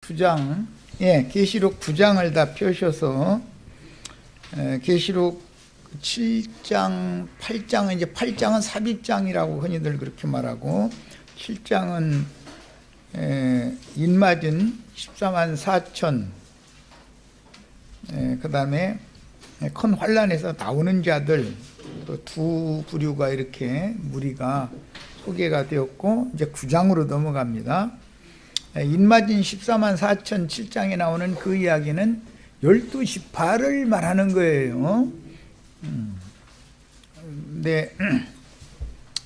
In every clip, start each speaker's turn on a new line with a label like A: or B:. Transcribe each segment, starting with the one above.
A: 9장, 계시록 9장을 다 펴셔서 계시록 7장, 8장은 이제 8장은 삽입장이라고 흔히들 그렇게 말하고 7장은 인맞은 14만 4천, 그 다음에 큰 환란에서 나오는 자들 또 두 부류가 이렇게 무리가 소개가 되었고 이제 9장으로 넘어갑니다. 인맞은 14만 4천 7장에 나오는 그 이야기는 12지파를 말하는 거예요. 근데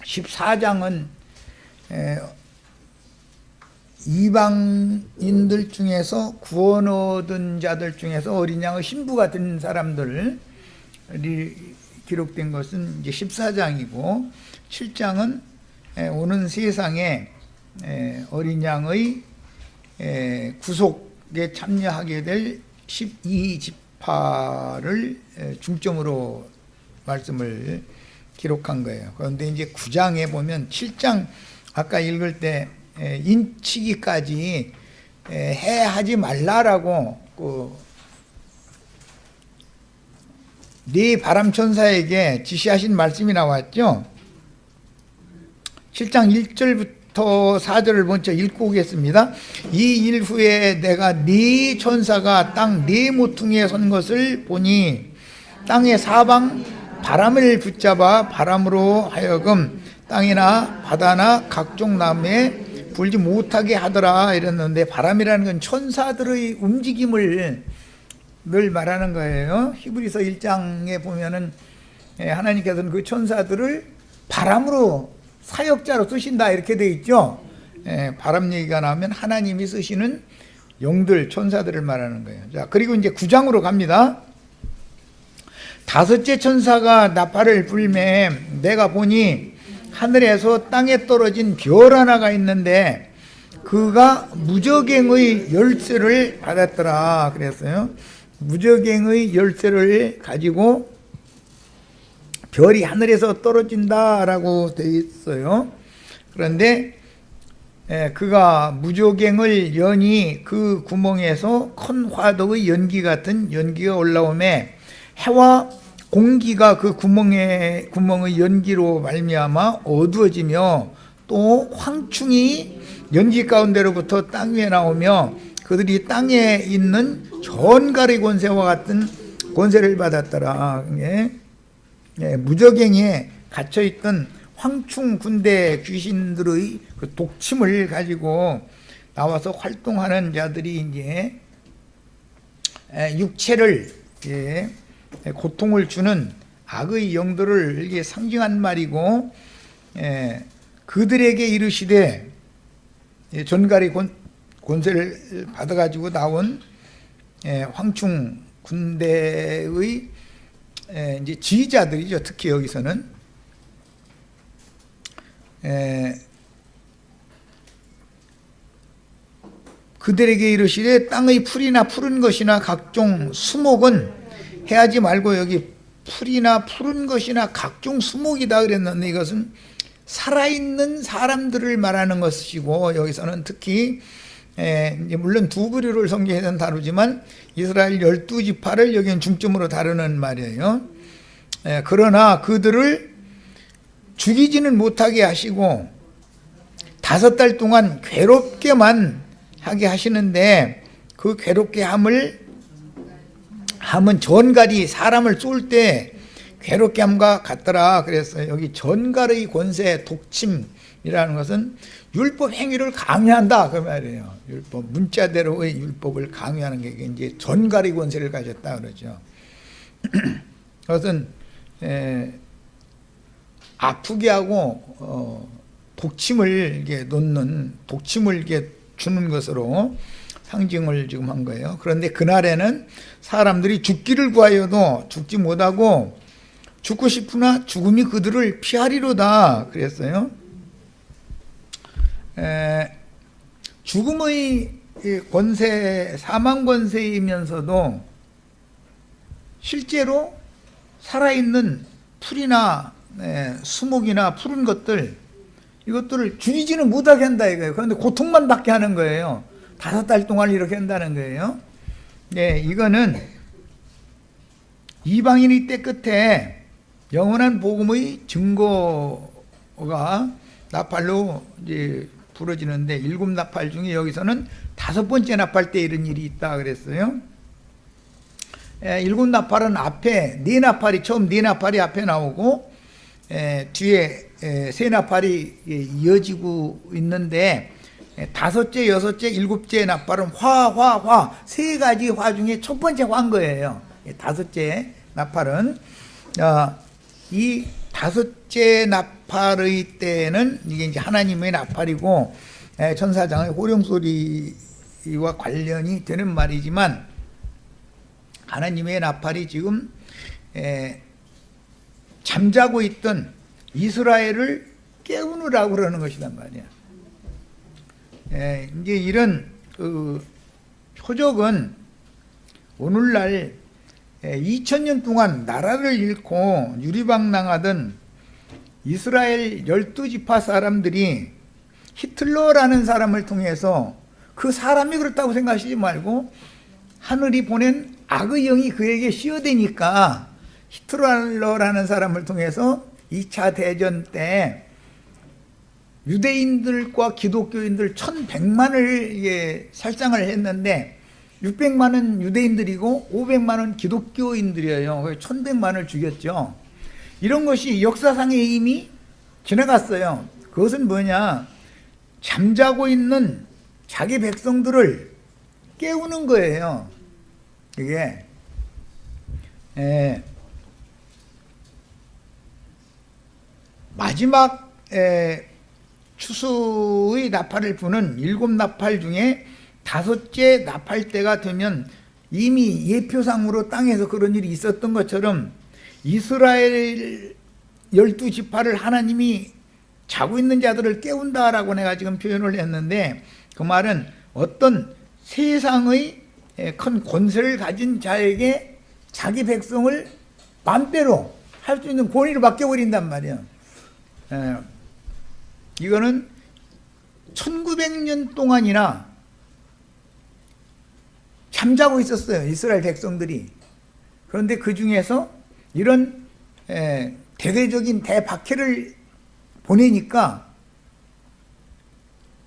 A: 14장은 이방인들 중에서 구원 얻은 자들 중에서 어린 양의 신부가 된 사람들이 기록된 것은 이제 14장이고 7장은 오는 세상에 어린 양의 구속에 참여하게 될 12지파를 중점으로 말씀을 기록한 거예요. 그런데 이제 9장에 보면 7장 아까 읽을 때 인치기까지 하지 말라라고 네 바람천사에게 지시하신 말씀이 나왔죠. 7장 1절부터 4절을 먼저 읽고 오겠습니다. 이 일 후에 내가 네 천사가 땅 네 모퉁이에 선 것을 보니 땅의 사방 바람을 붙잡아 바람으로 하여금 땅이나 바다나 각종 나무에 불지 못하게 하더라 이랬는데, 바람이라는 건 천사들의 움직임을 늘 말하는 거예요. 히브리서 1장에 보면은 하나님께서는 그 천사들을 바람으로 사역자로 쓰신다 이렇게 돼 있죠. 바람 얘기가 나오면 하나님이 쓰시는 영들, 천사들을 말하는 거예요. 자, 그리고 이제 9장으로 갑니다. 다섯째 천사가 나팔을 불매 내가 보니 하늘에서 땅에 떨어진 별 하나가 있는데 그가 무저갱의 열쇠를 받았더라 그랬어요. 무저갱의 열쇠를 가지고 별이 하늘에서 떨어진다라고 되어 있어요. 그런데 그가 무저갱을 여니 그 구멍에서 큰 화덕의 연기 같은 연기가 올라오매 해와 공기가 그 구멍의 연기로 말미암아 어두워지며 또 황충이 연기 가운데로부터 땅 위에 나오며 그들이 땅에 있는 전갈의 권세와 같은 권세를 받았더라. 무저갱에 갇혀있던 황충 군대 귀신들의 그 독침을 가지고 나와서 활동하는 자들이 이제 육체를 고통을 주는 악의 영들을 이게 상징한 말이고, 그들에게 이르시되 전갈의 권세를 받아가지고 나온 황충 군대의 이제 지휘자들이죠. 특히 여기서는 그들에게 이르시되 땅의 풀이나 푸른 것이나 각종 수목은 해하지 말고, 여기 풀이나 푸른 것이나 각종 수목이다 그랬는데 이것은 살아있는 사람들을 말하는 것이고, 여기서는 특히 물론 두 부류를 성경에서는 다루지만 이스라엘 12지파를 여기는 중점으로 다루는 말이에요. 그러나 그들을 죽이지는 못하게 하시고 5달 동안 괴롭게만 하게 하시는데, 그 괴롭게 함은 전갈이 사람을 쏠 때 괴롭게 함과 같더라 그랬어요. 여기 전갈의 권세, 독침이라는 것은 율법 행위를 강요한다 그 말이에요. 율법 문자대로의 율법을 강요하는 게 이제 전갈의 권세를 가졌다 그러죠. 그것은 아프게 하고 독침을 이렇게 놓는, 독침을 이렇게 주는 것으로 상징을 지금 한 거예요. 그런데 그날에는 사람들이 죽기를 구하여도 죽지 못하고 죽고 싶으나 죽음이 그들을 피하리로다 그랬어요. 죽음의 권세, 사망 권세이면서도 실제로 살아있는 풀이나 수목이나 푸른 것들, 이것들을 죽이지는 못하게 한다 이거예요. 그런데 고통만 받게 하는 거예요. 5달 동안 이렇게 한다는 거예요. 네, 이거는 이방인의 때 끝에 영원한 복음의 증거가 나팔로 이제 부러지는데 7나팔 중에 여기서는 5번째 나팔 때 이런 일이 있다 그랬어요. 7나팔은 앞에 4나팔이 처음 4나팔이 앞에 나오고 뒤에 3나팔이 이어지고 있는데 5째, 6째, 7째 나팔은 화 3가지 화 중에 첫 번째 화인 거예요. 5째 나팔은 이 5째 나팔의 때는 이게 이제 하나님의 나팔이고 천사장의 호령소리와 관련이 되는 말이지만 하나님의 나팔이 지금 잠자고 있던 이스라엘을 깨우느라고 그러는 것이란 말이야. 이제 이런 표적은 오늘날 2000년 동안 나라를 잃고 유리방랑하던 이스라엘 12지파 사람들이 히틀러라는 사람을 통해서 그 사람이 그렇다고 생각하시지 말고 하늘이 보낸 악의 영이 그에게 씌어대니까 히틀러라는 사람을 통해서 2차 대전 때 유대인들과 기독교인들 1100만을 살상을 했는데 600만은 유대인들이고 500만은 기독교인들이에요. 1100만을 죽였죠. 이런 것이 역사상의 이미 지나갔어요. 그것은 뭐냐? 잠자고 있는 자기 백성들을 깨우는 거예요. 이게 마지막 추수의 나팔을 부는 7나팔 중에 5째 나팔 때가 되면 이미 예표상으로 땅에서 그런 일이 있었던 것처럼 이스라엘 12지파를 하나님이 자고 있는 자들을 깨운다라고 내가 지금 표현을 했는데 그 말은 어떤 세상의 큰 권세를 가진 자에게 자기 백성을 맘대로 할 수 있는 권위를 맡겨버린단 말이야. 이거는 1900년 동안이나 잠자고 있었어요. 이스라엘 백성들이. 그런데 그 중에서 이런 대대적인 대박해를 보내니까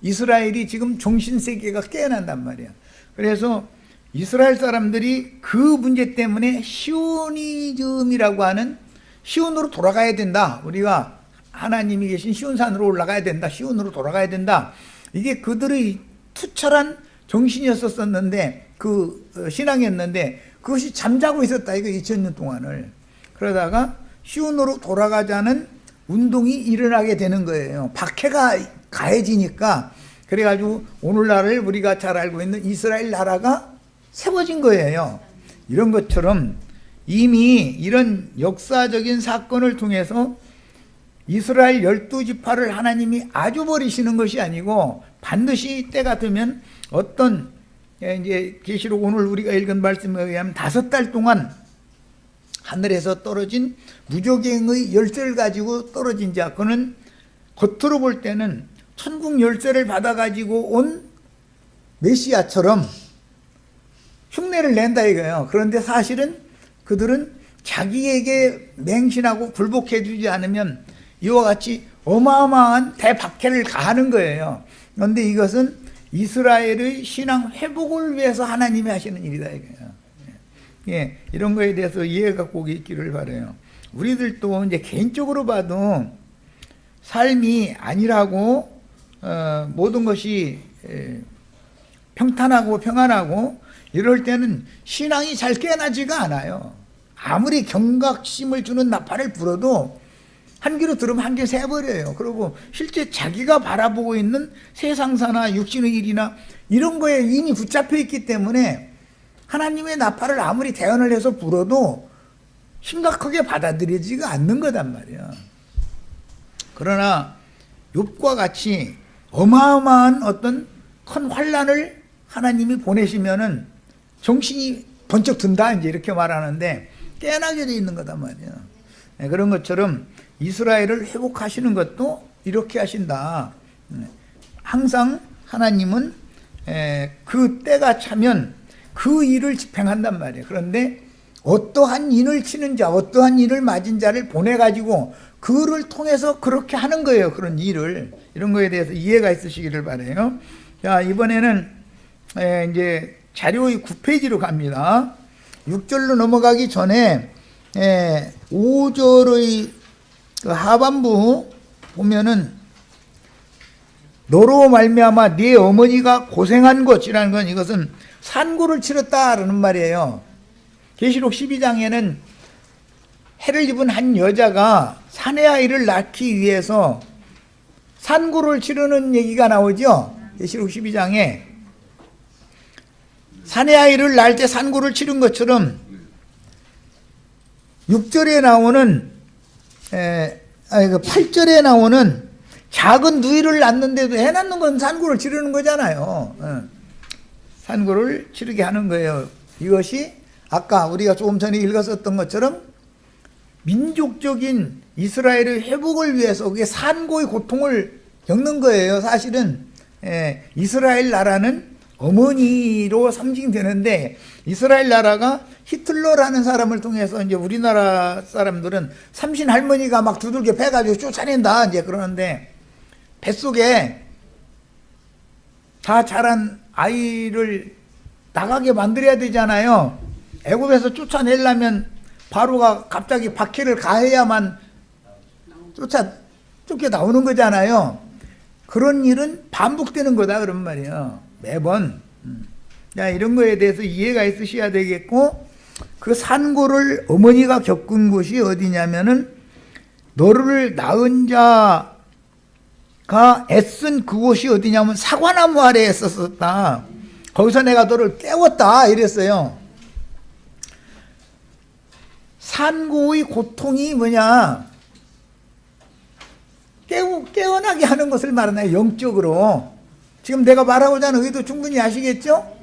A: 이스라엘이 지금 정신세계가 깨어난단 말이야. 그래서 이스라엘 사람들이 그 문제 때문에 시오니즘이라고 하는 시온으로 돌아가야 된다. 우리가 하나님이 계신 시온산으로 올라가야 된다. 시온으로 돌아가야 된다. 이게 그들의 투철한 정신이었었는데 그 신앙이었는데 그것이 잠자고 있었다. 이거 2000년 동안을. 그러다가 시온으로 돌아가자는 운동이 일어나게 되는 거예요. 박해가 가해지니까. 그래가지고 오늘날을 우리가 잘 알고 있는 이스라엘 나라가 세워진 거예요. 이런 것처럼 이미 이런 역사적인 사건을 통해서 이스라엘 12지파를 하나님이 아주 버리시는 것이 아니고 반드시 때가 되면 어떤 이제 계시록 오늘 우리가 읽은 말씀에 의하면 5달 동안 하늘에서 떨어진 무조갱의 열쇠를 가지고 떨어진 자, 그는 겉으로 볼 때는 천국 열쇠를 받아가지고 온 메시아처럼 흉내를 낸다 이거예요. 그런데 사실은 그들은 자기에게 맹신하고 굴복해주지 않으면 이와 같이 어마어마한 대박해를 가하는 거예요. 그런데 이것은 이스라엘의 신앙 회복을 위해서 하나님이 하시는 일이다 이거예요. 예, 이런 거에 대해서 이해가 꼭 있기를 바라요. 우리들도 이제 개인적으로 봐도 삶이 안일하고 모든 것이 평탄하고 평안하고 이럴 때는 신앙이 잘 깨어나지가 않아요. 아무리 경각심을 주는 나팔을 불어도 한 귀로 들으면 한 귀 새버려요. 그리고 실제 자기가 바라보고 있는 세상사나 육신의 일이나 이런 거에 이미 붙잡혀 있기 때문에 하나님의 나팔을 아무리 대언을 해서 불어도 심각하게 받아들여지가 않는 거단 말이야. 그러나 욥과 같이 어마어마한 어떤 큰 환난을 하나님이 보내시면은 정신이 번쩍 든다 이제 이렇게 말하는데 깨어나게 돼 있는 거단 말이야. 그런 것처럼 이스라엘을 회복하시는 것도 이렇게 하신다. 항상 하나님은 그 때가 차면 그 일을 집행한단 말이에요. 그런데 어떠한 인을 치는 자, 어떠한 일을 맞은 자를 보내가지고 그를 통해서 그렇게 하는 거예요. 그런 일을. 이런 거에 대해서 이해가 있으시기를 바라요. 자, 이번에는 이제 자료의 9페이지로 갑니다. 6절로 넘어가기 전에 5절의 그 하반부 보면은 너로 말미암아 네 어머니가 고생한 것이라는 건 이것은 산고를 치렀다라는 말이에요. 계시록 12장에는 해를 입은 한 여자가 사내 아이를 낳기 위해서 산고를 치르는 얘기가 나오죠. 계시록 12장에 사내 아이를 낳을 때 산고를 치른 것처럼 6절에 나오는 8절에 나오는 작은 누이를 낳는데도 해 낳는 건 산고를 치르는 거잖아요. 산고를 치르게 하는 거예요. 이것이 아까 우리가 조금 전에 읽었었던 것처럼 민족적인 이스라엘의 회복을 위해서 그게 산고의 고통을 겪는 거예요. 사실은 이스라엘 나라는 어머니로 상징되는데 이스라엘 나라가 히틀러라는 사람을 통해서 이제 우리나라 사람들은 삼신 할머니가 막 두들겨 패가지고 쫓아낸다 이제 그러는데 뱃속에 다 자란 아이를 나가게 만들어야 되잖아요. 애굽에서 쫓아내려면 바로가 갑자기 박해를 가해야만 쫓겨 나오는 거잖아요. 그런 일은 반복되는 거다 그런 말이에요. 매번. 자, 이런 거에 대해서 이해가 있으셔야 되겠고, 그 산고를 어머니가 겪은 곳이 어디냐면은 너를 낳은 자가 애쓴 그곳이 어디냐면 사과나무 아래에 있었다. 거기서 내가 너를 깨웠다 이랬어요. 산고의 고통이 뭐냐? 깨어나게 하는 것을 말하나요? 영적으로. 지금 내가 말하고자 하는 의도 충분히 아시겠죠?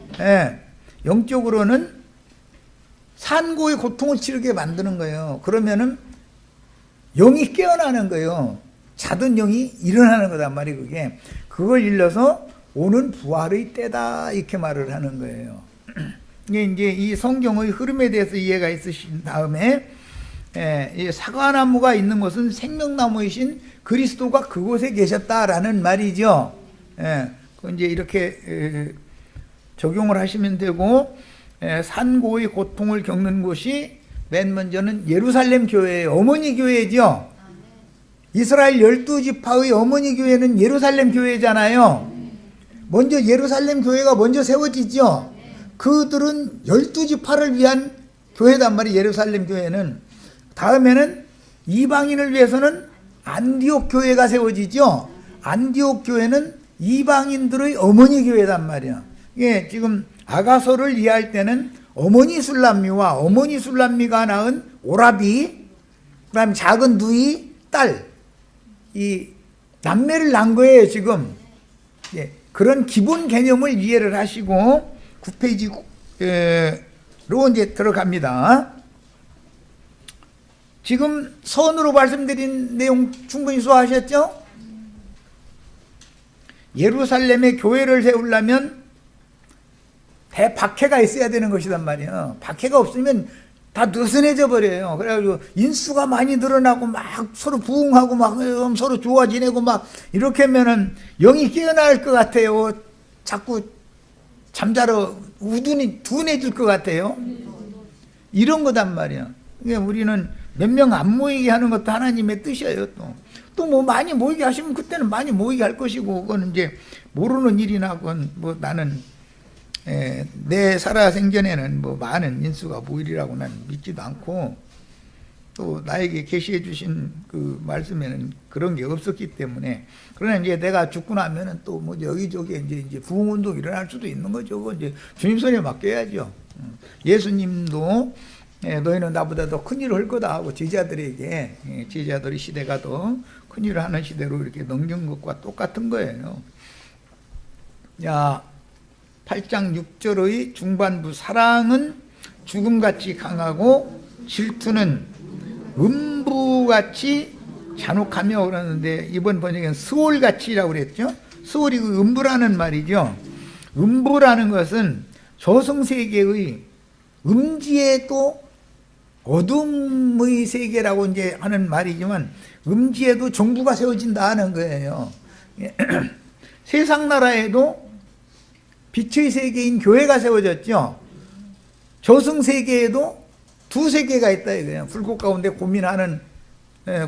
A: 영적으로는 산고의 고통을 치르게 만드는 거예요. 그러면은 영이 깨어나는 거예요. 자던 영이 일어나는 거단 말이에요. 그걸 일러서 오는 부활의 때다 이렇게 말을 하는 거예요. 이게 이제 이 성경의 흐름에 대해서 이해가 있으신 다음에 이 사과나무가 있는 곳은 생명나무이신 그리스도가 그곳에 계셨다라는 말이죠. 이제 이렇게 적용을 하시면 되고, 산고의 고통을 겪는 곳이 맨 먼저는 예루살렘 교회예요. 어머니 교회죠. 이스라엘 12지파의 어머니 교회는 예루살렘 교회잖아요. 먼저 예루살렘 교회가 먼저 세워지죠. 그들은 12지파를 위한 교회단 말이에요. 예루살렘 교회는. 다음에는 이방인을 위해서는 안디옥 교회가 세워지죠. 안디옥 교회는 이방인들의 어머니 교회단 말이야. 예, 지금 아가서를 이해할 때는 어머니 술람미와 어머니 술람미가 낳은 오라비, 그다음에 작은 누이, 딸, 이 남매를 낳은 거예요 지금. 예, 그런 기본 개념을 이해를 하시고 9페이지로 이제 들어갑니다. 지금 선으로 말씀드린 내용 충분히 수고하셨죠? 예루살렘에 교회를 세우려면 대박해가 있어야 되는 것이란 말이에요. 박해가 없으면 다 느슨해져 버려요. 그래가지고 인수가 많이 늘어나고 막 서로 부흥하고 막 서로 좋아 지내고 막 이렇게 하면은 영이 깨어날 것 같아요. 자꾸 잠자러 둔해질 것 같아요. 이런 거단 말이야. 그러니까 우리는 몇 명 안 모이게 하는 것도 하나님의 뜻이에요. 또 뭐 많이 모이게 하시면 그때는 많이 모이게 할 것이고, 그거는 이제 모르는 일이나 그건 뭐 나는 내 살아생전에는 뭐 많은 인수가 모이리라고 나는 믿지도 않고, 또 나에게 계시해 주신 그 말씀에는 그런 게 없었기 때문에. 그러나 이제 내가 죽고 나면은 또 뭐 여기저기 이제 부흥운동 일어날 수도 있는 거죠. 그건 이제 주님 손에 맡겨야죠. 예수님도 너희는 나보다 더 큰 일을 할 거다 하고 제자들에게, 제자들의 시대가 더 큰 일을 하는 시대로 이렇게 넘긴 것과 똑같은 거예요. 야, 8장 6절의 중반부, 사랑은 죽음같이 강하고 질투는 음부같이 잔혹하며 그러는데, 이번 번역에는 스올같이라고 그랬죠. 스올이 그 음부라는 말이죠. 음부라는 것은 저승세계의 음지에도 어둠의 세계라고 이제 하는 말이지만 음지에도 정부가 세워진다는 거예요. 세상 나라에도 빛의 세계인 교회가 세워졌죠. 저승세계에도 두 세계가 있다 이거예요. 불꽃 가운데 고민하는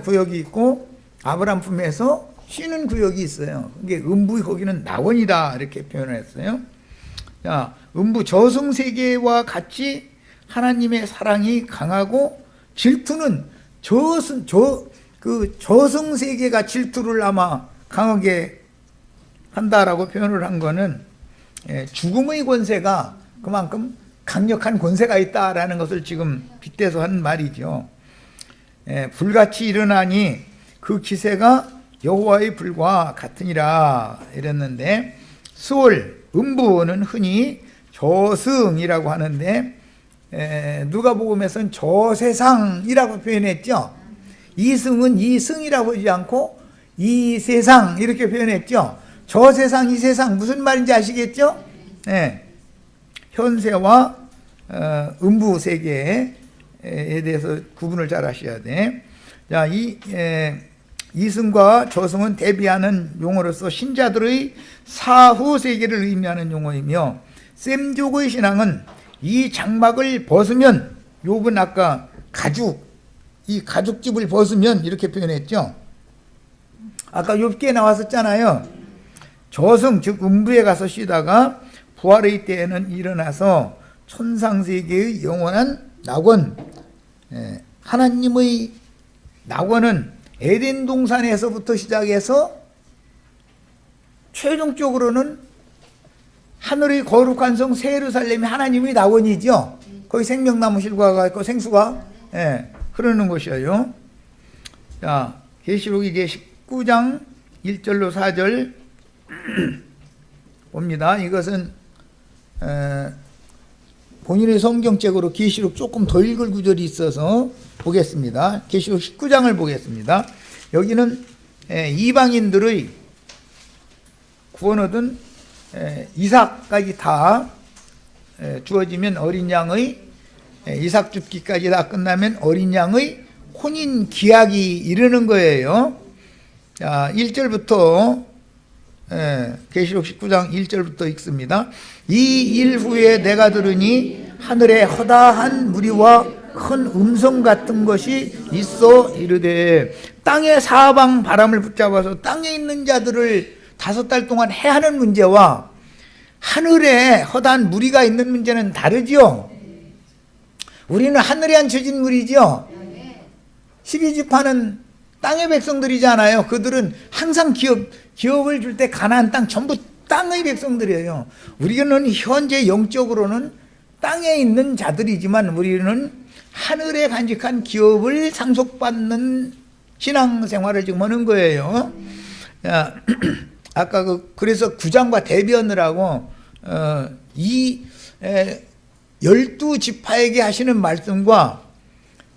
A: 구역이 있고 아브람 품에서 쉬는 구역이 있어요. 이게 음부, 거기는 낙원이다 이렇게 표현했어요. 자, 음부 저승세계와 같이 하나님의 사랑이 강하고 질투는 저승세계가 질투를 아마 강하게 한다라고 표현을 한 거는 죽음의 권세가 그만큼 강력한 권세가 있다라는 것을 지금 빗대서 한 말이죠. 불같이 일어나니 그 기세가 여호와의 불과 같으니라 이랬는데, 수월 음부는 흔히 저승이라고 하는데 누가복음에서는 저세상이라고 표현했죠. 이승은 이승이라고 하지 않고 이세상 이렇게 표현했죠. 저세상 이세상 무슨 말인지 아시겠죠? 현세와 음부 세계에 대해서 구분을 잘 하셔야 돼. 자, 이승과 저승은 대비하는 용어로서 신자들의 사후 세계를 의미하는 용어이며, 셈족의 신앙은 이 장막을 벗으면, 욥은 아까 이 가죽집을 벗으면 이렇게 표현했죠. 아까 욥기에 나왔었잖아요. 저승 즉 음부에 가서 쉬다가 부활의 때에는 일어나서 천상세계의 영원한 낙원, 하나님의 낙원은 에덴 동산에서부터 시작해서 최종적으로는 하늘의 거룩한 성 새 예루살렘이 하나님의 낙원이죠. 거기 생명나무 실과가 있고 생수가 흐르는 곳이에요. 자, 계시록 이제 19장 1절로 4절 봅니다. 이것은 본인의 성경책으로 계시록 조금 더 읽을 구절이 있어서 보겠습니다. 계시록 19장을 보겠습니다. 여기는 이방인들의 구원 얻은 이삭까지 다 주어지면 어린 양의 이삭 줍기까지 다 끝나면 어린 양의 혼인 기약이 이르는 거예요. 자, 1절부터 계시록 19장 1절부터 읽습니다. 이 일 후에 내가 들으니 하늘에 허다한 무리와 큰 음성 같은 것이 있어 이르되, 땅의 사방 바람을 붙잡아서 땅에 있는 자들을 5달 동안 해하는 문제와 하늘에 허다한 무리가 있는 문제는 다르죠. 우리는 하늘에 앉혀진 무리죠. 12지파는 땅의 백성들이잖아요. 그들은 항상 기업을 줄 때 가나안 땅 전부 땅의 백성들이에요. 우리는 현재 영적으로는 땅에 있는 자들이지만 우리는 하늘에 간직한 기업을 상속받는 신앙생활을 지금 하는 거예요. 아까 그래서 구장과 대비하느라고 이 12지파에게 하시는 말씀과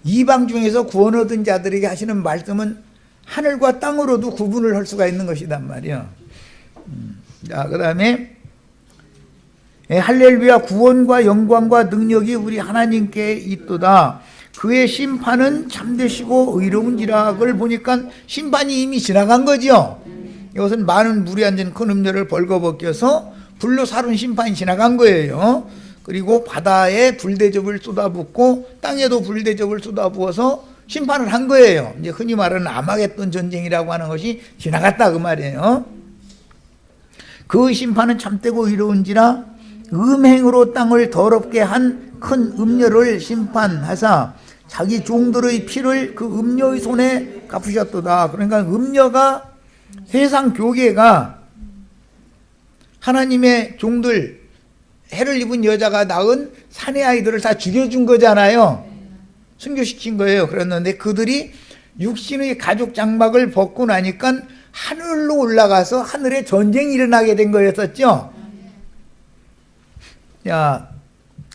A: 이방 중에서 구원 얻은 자들에게 하시는 말씀은 하늘과 땅으로도 구분을 할 수가 있는 것이단 말이야. 자, 그 다음에 할렐루야, 구원과 영광과 능력이 우리 하나님께 있도다. 그의 심판은 참되시고 의로운지라. 그걸 보니까 심판이 이미 지나간 거죠. 이것은 많은 물에 앉은 큰 음료를 벌거벗겨서 불로 사룬 심판이 지나간 거예요. 그리고 바다에 불대접을 쏟아붓고 땅에도 불대접을 쏟아부어서 심판을 한 거예요. 이제 흔히 말하는 아마겟돈 전쟁이라고 하는 것이 지나갔다 그 말이에요. 그 심판은 참되고 의로운지라. 음행으로 땅을 더럽게 한 큰 음녀를 심판하사 자기 종들의 피를 그 음녀의 손에 갚으셨도다. 그러니까 음녀가, 세상 교계가 하나님의 종들, 해를 입은 여자가 낳은 사내 아이들을 다 죽여준 거잖아요. 순교시킨 거예요. 그랬는데 그들이 육신의 가죽 장막을 벗고 나니까 하늘로 올라가서 하늘에 전쟁이 일어나게 된 거였었죠. 자,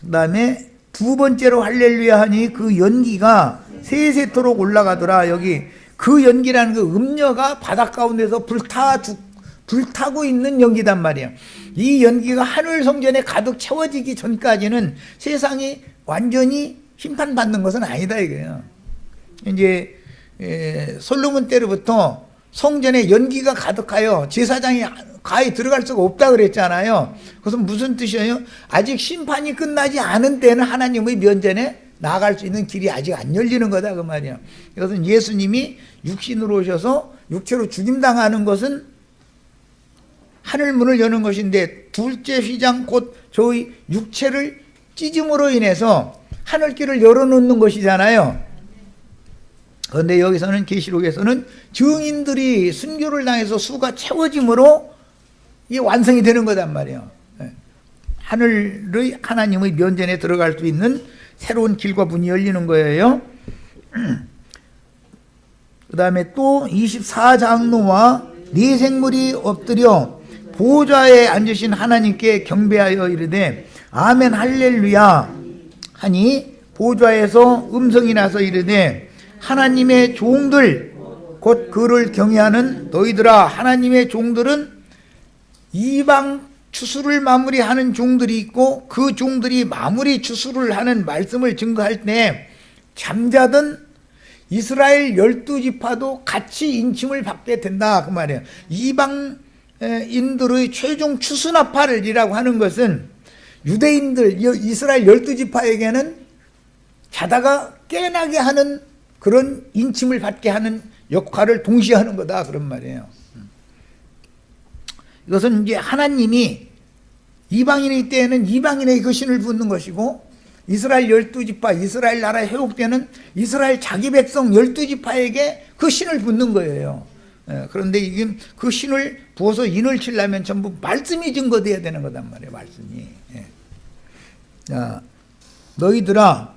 A: 그 다음에 두 번째로 할렐루야 하니 그 연기가 세세토록 올라가더라. 여기 그 연기라는 그 음녀가 바닷 가운데서 불타고 있는 연기단 말이에요. 이 연기가 하늘 성전에 가득 채워지기 전까지는 세상이 완전히 심판받는 것은 아니다 이거예요. 이제 솔로몬 때로부터 성전에 연기가 가득하여 제사장이 가히 들어갈 수가 없다 그랬잖아요. 그것은 무슨 뜻이에요? 아직 심판이 끝나지 않은 때는 하나님의 면전에 나아갈 수 있는 길이 아직 안 열리는 거다 그 말이야. 이것은 예수님이 육신으로 오셔서 육체로 죽임당하는 것은 하늘문을 여는 것인데, 둘째 휘장 곧 저희 육체를 찢음으로 인해서 하늘길을 열어놓는 것이잖아요. 그런데 여기서는 계시록에서는 증인들이 순교를 당해서 수가 채워짐으로 이게 완성이 되는 거단 말이에요. 하늘의 하나님의 면전에 들어갈 수 있는 새로운 길과 문이 열리는 거예요. 그 다음에 또 24장로와 네 생물이 엎드려 보좌에 앉으신 하나님께 경배하여 이르되 아멘 할렐루야 하니, 보좌에서 음성이 나서 이르되 하나님의 종들 곧 그를 경외하는 너희들아, 하나님의 종들은 이방 추수를 마무리하는 종들이 있고, 그 종들이 마무리 추수를 하는 말씀을 증거할 때 잠자던 이스라엘 12지파도 같이 인침을 받게 된다 그 말이에요. 이방인들의 최종 추수나팔이라고 하는 것은 유대인들 이스라엘 12지파에게는 자다가 깨나게 하는 그런 인침을 받게 하는 역할을 동시에 하는 거다 그런 말이에요. 이것은 이제 하나님이 이방인의 때에는 이방인에게 그 신을 붓는 것이고, 이스라엘 12지파 이스라엘 나라 회복 때는 이스라엘 자기 백성 12지파에게 그 신을 붓는 거예요. 그런데 이게 그 신을 부어서 인을 치려면 전부 말씀이 증거돼야 되는 거단 말이에요. 말씀이. 자, 너희들아,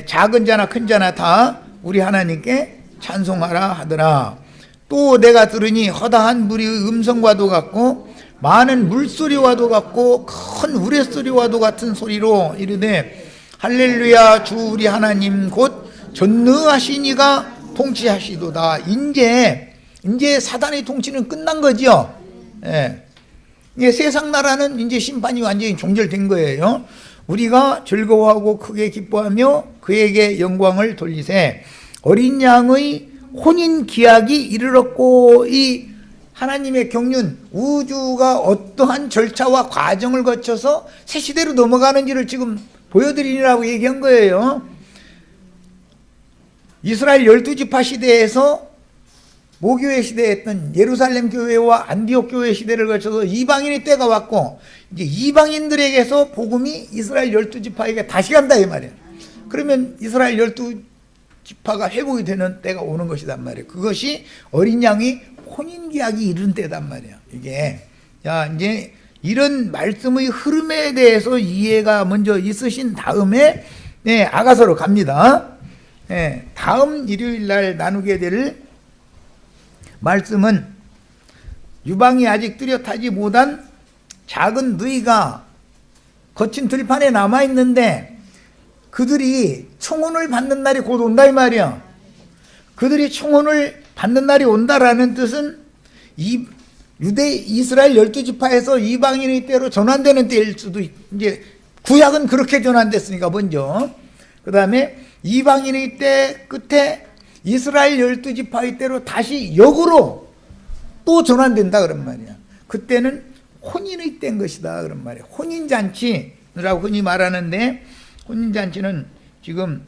A: 작은 자나 큰 자나 다 우리 하나님께 찬송하라 하더라. 또 내가 들으니 허다한 무리의 음성과도 같고 많은 물소리와도 같고 큰 우레소리와도 같은 소리로 이르되 할렐루야, 주 우리 하나님 곧 전능하신 이가 통치하시도다. 이제 사단의 통치는 끝난 거죠. 이제 세상 나라는 이제 심판이 완전히 종결된 거예요. 우리가 즐거워하고 크게 기뻐하며 그에게 영광을 돌리세. 어린 양의 혼인 기약이 이르렀고, 이 하나님의 경륜, 우주가 어떠한 절차와 과정을 거쳐서 새 시대로 넘어가는지를 지금 보여드리라고 얘기한 거예요. 이스라엘 12지파 시대에서 모교회 시대였던 예루살렘 교회와 안디옥 교회 시대를 거쳐서 이방인의 때가 왔고, 이제 이방인들에게서 복음이 이스라엘 12지파에게 다시 간다 이 말이에요. 그러면 이스라엘 12지파가 회복이 되는 때가 오는 것이단 말이에요. 그것이 어린 양이 혼인계약이 이른 때단 말이에요. 이게 자, 이제 이런 말씀의 흐름에 대해서 이해가 먼저 있으신 다음에 아가서로 갑니다. 다음 일요일 날 나누게 될 말씀은 유방이 아직 뚜렷하지 못한 작은 누이가 거친 들판에 남아있는데 그들이 총혼을 받는 날이 곧 온다 이 말이야. 그들이 총혼을 받는 날이 온다라는 뜻은 이스라엘 12지파에서 이방인의 때로 전환되는 때일 수도 이제 구약은 그렇게 전환됐으니까 먼저, 그 다음에 이방인의 때 끝에 이스라엘 12지파의 때로 다시 역으로 또 전환된다 그런 말이야. 그때는 혼인의 때인 것이다 그런 말이야. 혼인잔치라고 흔히 말하는데, 혼인잔치는 지금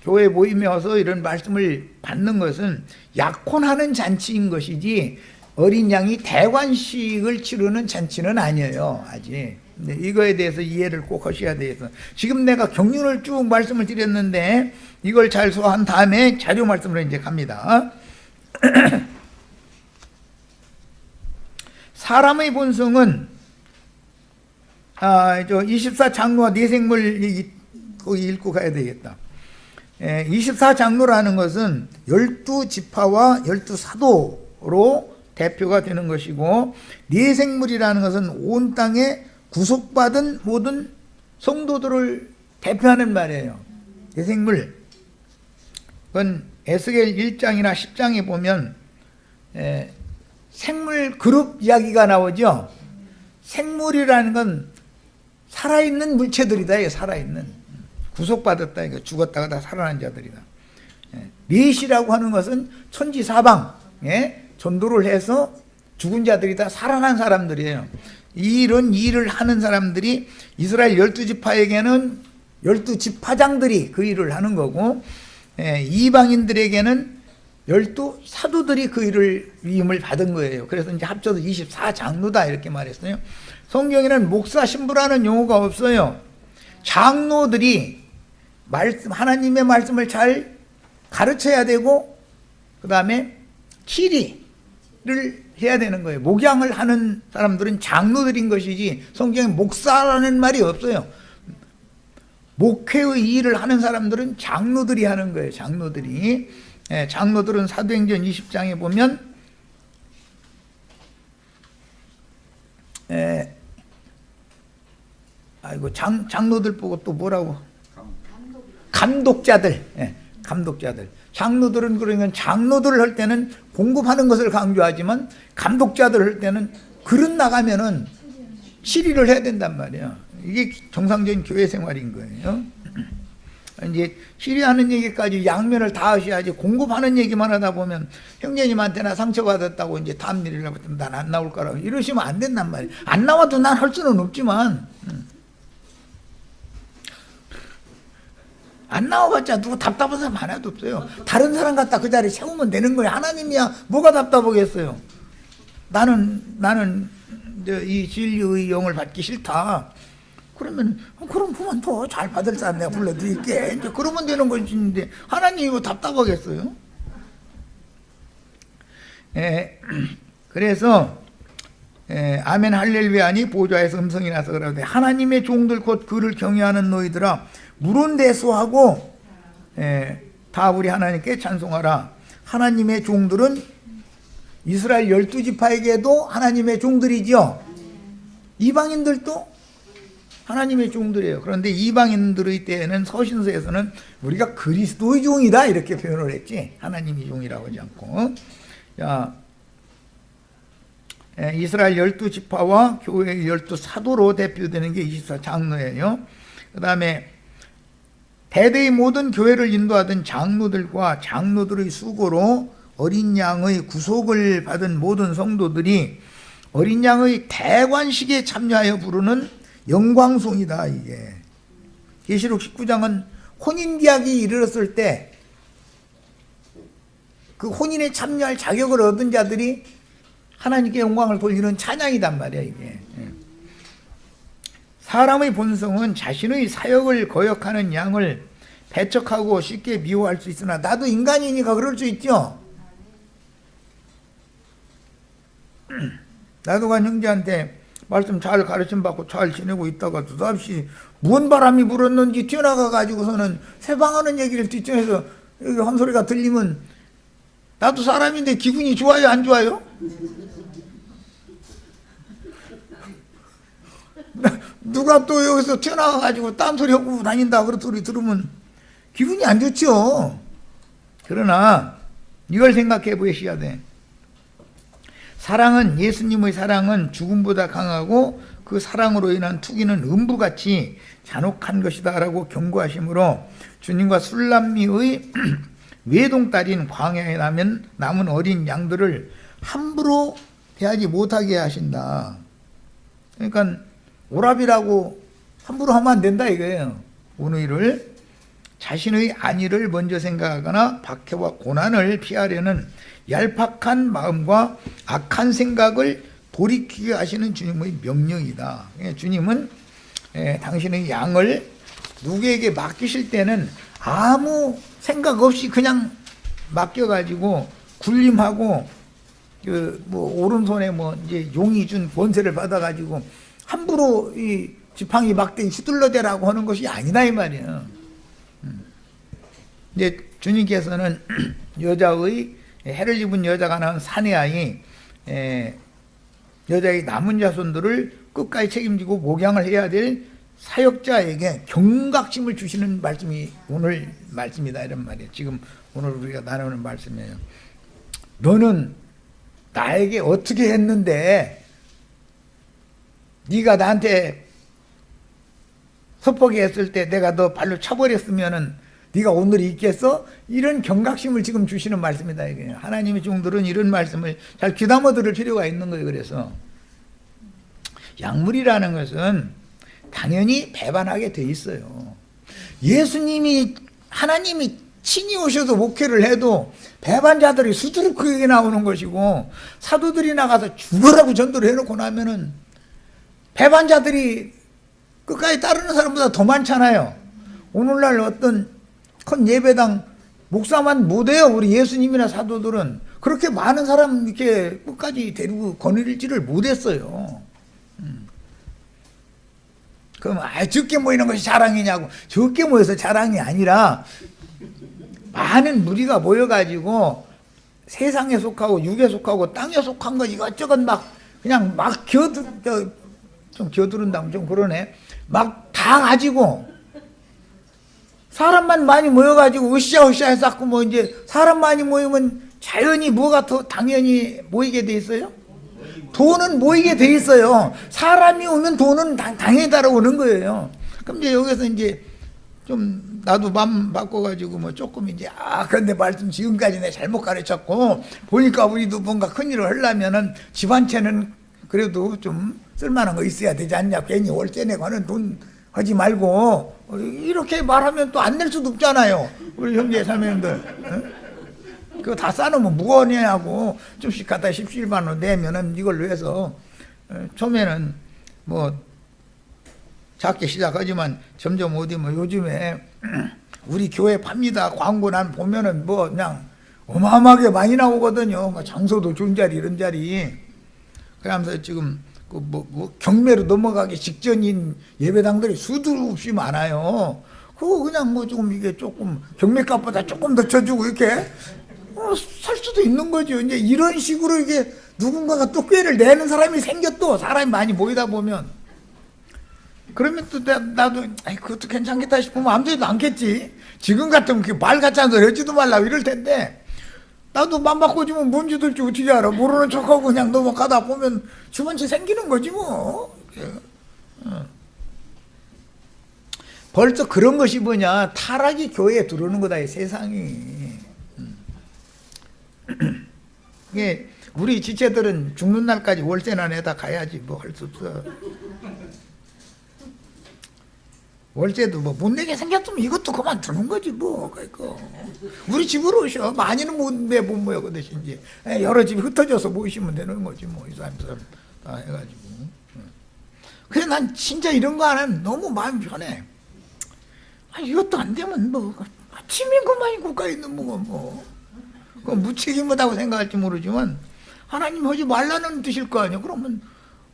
A: 교회 모임에 와서 이런 말씀을 받는 것은 약혼하는 잔치인 것이지 어린 양이 대관식을 치르는 잔치는 아니에요 아직. 근데 이거에 대해서 이해를 꼭 하셔야 돼서, 지금 내가 경륜을 쭉 말씀을 드렸는데 이걸 잘 소화한 다음에 자료 말씀으로 이제 갑니다. 사람의 본성은 24장로와 내생물 거기 읽고 가야 되겠다. 24장로라는 것은 12지파와 12사도로 대표가 되는 것이고, 내생물이라는 것은 온 땅에 구속받은 모든 성도들을 대표하는 말이에요. 내생물. 그건 에스겔 1장이나 10장에 보면 생물 그룹 이야기가 나오죠. 생물이라는 건 살아있는 물체들이다. 이게 살아있는. 구속받았다. 이거 죽었다가 다 살아난 자들이다. 넷이라고 하는 것은 천지사방 전도를 해서 죽은 자들이 다 살아난 사람들이에요. 이런 일을 하는 사람들이 이스라엘 12지파에게는 12지파장들이 그 일을 하는 거고, 이방인들에게는 12사도들이 그 일을 위임을 받은 거예요. 그래서 이제 합쳐서 24장로다 이렇게 말했어요. 성경에는 목사 신부라는 용어가 없어요. 장로들이 하나님의 말씀을 잘 가르쳐야 되고, 그 다음에 치리를 해야 되는 거예요. 목양을 하는 사람들은 장로들인 것이지 성경에 목사라는 말이 없어요. 목회의 일을 하는 사람들은 장로들이 하는 거예요. 장로들이. 장로들은 사도행전 20장에 보면 장로들 보고 또 뭐라고? 감독자들. 감독자들. 장로들은 그러면 장로들을 할 때는 공급하는 것을 강조하지만 감독자들을 할 때는 그릇 나가면은 치리를 해야 된단 말이에요. 이게 정상적인 교회 생활인 거예요. 이제 치리하는 얘기까지 양면을 다 하셔야지, 공급하는 얘기만 하다 보면 형제님한테 나 상처받았다고 이제 다음 일이라고 했더니 난 안 나올 거라고 이러시면 안 된단 말이에요. 안 나와도 난 할 수는 없지만, 안 나와봤자 누구 답답한 사람 하나도 없어요. 다른 사람 갖다 그 자리에 세우면 되는 거예요. 하나님이야 뭐가 답답하겠어요. 나는 이 진리의 영을 받기 싫다. 그러면 그럼 더 잘 받을 사람 내가 불러드릴게. 이제 그러면 되는 것인데 하나님이 뭐 답답하겠어요. 그래서 아멘 할렐루야니 보좌에서 음성이 나서 그러는데, 하나님의 종들 곧 그를 경외하는 너희들아 물온대수하고 다 우리 하나님께 찬송하라. 하나님의 종들은 이스라엘 12지파에게도 하나님의 종들이죠. 이방인들도 하나님의 종들이에요. 그런데 이방인들의 때에는 서신서에서는 우리가 그리스도의 종이다 이렇게 표현을 했지, 하나님의 종이라고 하지 않고. 자, 이스라엘 12지파와 교회의 12사도로 대표되는 게 24장로예요. 그 다음에 대대의 모든 교회를 인도하던 장로들과 장로들의 수고로 어린 양의 구속을 받은 모든 성도들이 어린 양의 대관식에 참여하여 부르는 영광송이다. 이게 계시록 19장은 혼인계약이 이르렀을 때 그 혼인에 참여할 자격을 얻은 자들이 하나님께 영광을 돌리는 찬양이단 말이야. 이게 사람의 본성은 자신의 사역을 거역하는 양을 배척하고 쉽게 미워할 수 있으나 나도 인간이니까 그럴 수 있죠. 나도 간 형제한테 말씀 잘 가르침 받고 잘 지내고 있다가 느닷없이 무슨 바람이 불었는지 튀어나가 가지고서는 쇠방하는 얘기를 뒷전에서 여기 헛소리가 들리면 나도 사람인데 기분이 좋아요 안 좋아요? 누가 또 여기서 튀어나가 가지고 딴소리 하고 다닌다 그런 소리 들으면 기분이 안 좋죠. 그러나 이걸 생각해 보셔야 돼. 사랑은, 예수님의 사랑은 죽음보다 강하고 그 사랑으로 인한 투기는 음부같이 잔혹한 것이다 라고 경고하시므로 주님과 술람미의 외동딸인 광야에 남은 어린 양들을 함부로 대하지 못하게 하신다. 그러니까 오랍이라고 함부로 하면 안 된다 이거예요. 오늘을 자신의 안위를 먼저 생각하거나 박해와 고난을 피하려는 얄팍한 마음과 악한 생각을 돌이키게 하시는 주님의 명령이다. 주님은 당신의 양을 누구에게 맡기실 때는 아무 생각 없이 그냥 맡겨가지고 군림하고 오른손에 이제 용이 준 권세를 받아가지고 함부로 이 지팡이 막대기 휘둘러대라고 하는 것이 아니다 이 말이에요. 이제 주님께서는 여자의 해를 입은 여자가 낳은 사내아이 여자의 남은 자손들을 끝까지 책임지고 목양을 해야 될 사역자에게 경각심을 주시는 말씀이 오늘 말씀이다 이런 말이에요. 지금 오늘 우리가 나누는 말씀이에요. 너는 나에게 어떻게 했는데 네가 나한테 섭섭하게 했을 때 내가 너 발로 쳐버렸으면은 네가 오늘 있겠어? 이런 경각심을 지금 주시는 말씀이다. 이게 하나님의 종들은 이런 말씀을 잘 귀담아 들을 필요가 있는 거예요. 그래서 약물이라는 것은 당연히 배반하게 돼 있어요. 예수님이 하나님이 친히 오셔서 목회를 해도 배반자들이 수두룩하게 나오는 것이고, 사도들이 나가서 죽으라고 전도를 해놓고 나면은 배반자들이 끝까지 따르는 사람보다 더 많잖아요. 오늘날 어떤 큰 예배당 목사만 못해요. 우리 예수님이나 사도들은 그렇게 많은 사람 이렇게 끝까지 데리고 거느릴지를 못했어요. 그럼 적게 모이는 것이 자랑이냐고. 적게 모여서 자랑이 아니라 많은 무리가 모여가지고 세상에 속하고 육에 속하고 땅에 속한 거 이것저것 막 그냥 막 좀 겨두른다면 좀 그러네. 막 다 가지고 사람만 많이 모여가지고 으쌰으쌰 해서 뭐 이제 사람 많이 모이면 자연히 뭐가 더 당연히 모이게 돼 있어요? 돈은 모이게 돼 있어요. 사람이 오면 돈은 당연히 따라오는 거예요. 그럼 이제 여기서 이제 좀 나도 맘 바꿔가지고 뭐 조금 이제 근데 말씀 지금까지 내가 잘못 가르쳤고 보니까 우리도 뭔가 큰일을 하려면은 집 한 채는 그래도 좀 쓸만한 거 있어야 되지 않냐. 괜히 월세 내고 하는 돈 하지 말고 이렇게 말하면 또 안 낼 수도 없잖아요. 우리 형제 자매님들. 응? 그거 다 싸놓으면 무언이냐고. 좀씩 갖다 17만원 내면은 이걸로 해서 처음에는 뭐 작게 시작하지만 점점 어디 뭐 요즘에 우리 교회 팝니다 광고 난 보면은 뭐 그냥 어마어마하게 많이 나오거든요. 장소도 좋은 자리 이런 자리. 그러면서 지금 뭐 경매로 넘어가기 직전인 예배당들이 수도 없이 많아요. 그거 그냥 뭐 조금 이게 조금 경매값보다 조금 더 쳐주고 이렇게 살 수도 있는 거죠. 이제 이런 식으로 이게 누군가가 또 꾀를 내는 사람이 생겼또 사람이 많이 모이다 보면 그러면 또 나도 그것도 괜찮겠다 싶으면 아무데도 않겠지. 지금 같으면 말 같지 않은 소리 하지도 말라고 이럴 텐데 나도 맘 바꿔주면 뭔지 될지 어떻게 알아. 모르는 척하고 그냥 넘어가다 보면 주변에 생기는 거지 뭐. 벌써 그런 것이 뭐냐. 타락이 교회에 들어오는 거다. 이 세상이. 이게 우리 지체들은 죽는 날까지 월세나 내다 가야지 뭐 할 수 없어. 월세도 뭐 못 내게 생겼으면 이것도 그만두는 거지 뭐. 우리 집으로 오셔. 많이는 못 모여. 그 대신 이제 여러 집이 흩어져서 모이시면 되는 거지 뭐. 이 사람 다 해가지고. 그래 난 진짜 이런 거 하면 너무 마음이 편해. 이것도 안 되면 뭐 아침인 것만이 국가에 있는 뭐. 그 무책임하다고 생각할지 모르지만 하나님 하지 말라는 뜻일 거 아니야. 그러면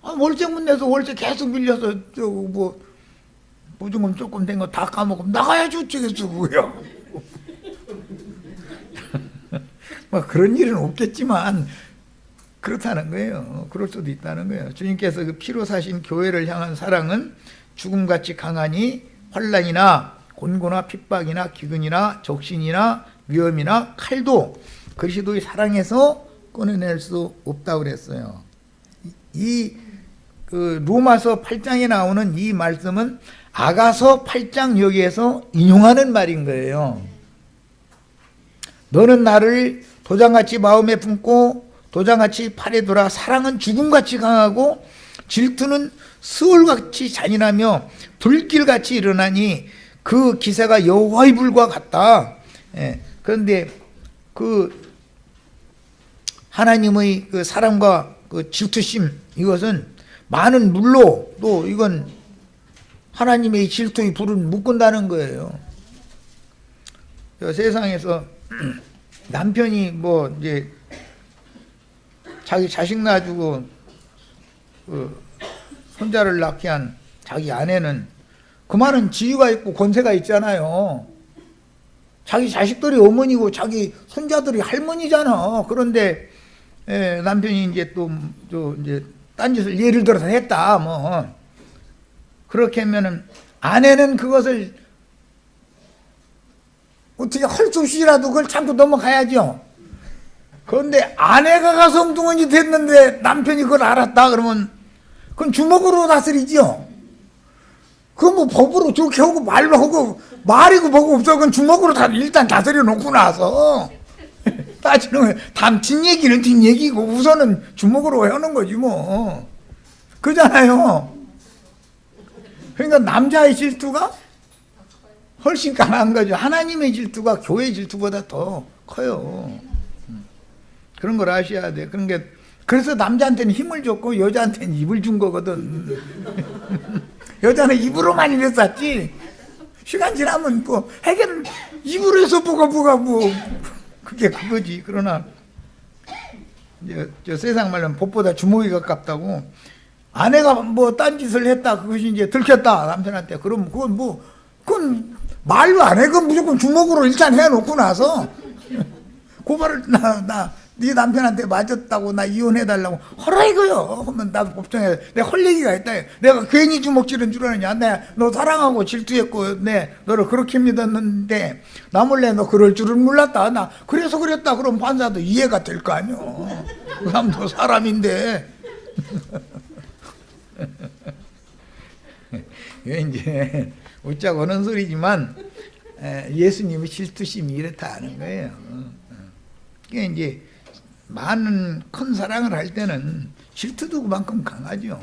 A: 월세문 내서 월세 계속 밀려서 뭐 보증금 조금 된 거 다 까먹으면 나가야지 어쩌겠어 그거야. 뭐 그런 일은 없겠지만 그렇다는 거예요. 그럴 수도 있다는 거예요. 주님께서 그 피로 사신 교회를 향한 사랑은 죽음같이 강하니 환난이나 곤고나 핍박이나 기근이나 적신이나 위험이나 칼도 그리스도의 사랑에서 꺼내낼 수 없다고 그랬어요. 그 로마서 8장에 나오는 이 말씀은 아가서 8장 여기에서 인용하는 말인 거예요. 너는 나를 도장같이 마음에 품고 도장같이 팔에 돌아 사랑은 죽음같이 강하고 질투는 스올같이 잔인하며 불길같이 일어나니 그 기세가 여호와의 불과 같다. 그런데 그 하나님의 그 사랑과 그 질투심 이것은 많은 물로 또 이건 하나님의 질투의 불은 묶은다는 거예요. 세상에서 남편이 뭐 이제 자기 자식 낳아주고 그 손자를 낳게 한 자기 아내는 그만한 지위가 있고 권세가 있잖아요. 자기 자식들이 어머니고 자기 손자들이 할머니잖아. 그런데 남편이 이제 또 이제 딴짓을 예를 들어서 했다 뭐 그렇게 하면은 아내는 그것을 어떻게 할 수 없이라도 그걸 참고 넘어가야죠. 그런데 아내가 가서 엉뚱한 짓 했는데 남편이 그걸 알았다 그러면 그건 주먹으로 다스리지요. 그건 뭐 법으로 좋게 하고 말로 하고 말이고 뭐고 없어. 그건 주먹으로 일단 다스려 놓고 나서 따지는 거예요. 뒷얘기는 뒷얘기고 우선은 주먹으로 하는 거지 뭐. 그잖아요. 그러니까 남자의 질투가 훨씬 강한 거죠. 하나님의 질투가 교회 질투보다 더 커요. 그런 걸 아셔야 돼. 그런 게 그래서 남자한테는 힘을 줬고 여자한테는 입을 준 거거든. 여자는 입으로만 이랬었지. 시간 지나면 뭐 해결을 입으로 해서 뭐가 뭐 그게 그거지. 그러나 저 세상 말로는 법보다 주먹이 가깝다고. 아내가 뭐 딴짓을 했다. 그것이 이제 들켰다 남편한테. 그럼 그건 말로 안 해. 그건 무조건 주먹으로 일단 해놓고 나서 고발을 네 남편한테 맞았다고 나 이혼해달라고 허라 이거요. 하면 나도 법정에 내가 헐 얘기가 있다. 내가 괜히 주먹질은 줄 아느냐. 너 사랑하고 질투했고 너를 그렇게 믿었는데 나 몰래 너 그럴 줄은 몰랐다. 나 그래서 그랬다. 그럼 판사도 이해가 될 거 아니오. 그 사람도 사람인데. 이제 웃자고 하는 소리지만 예수님의 질투심이 이렇다 하는 거예요. 그게 이제 많은 큰 사랑을 할 때는 질투도 그만큼 강하죠.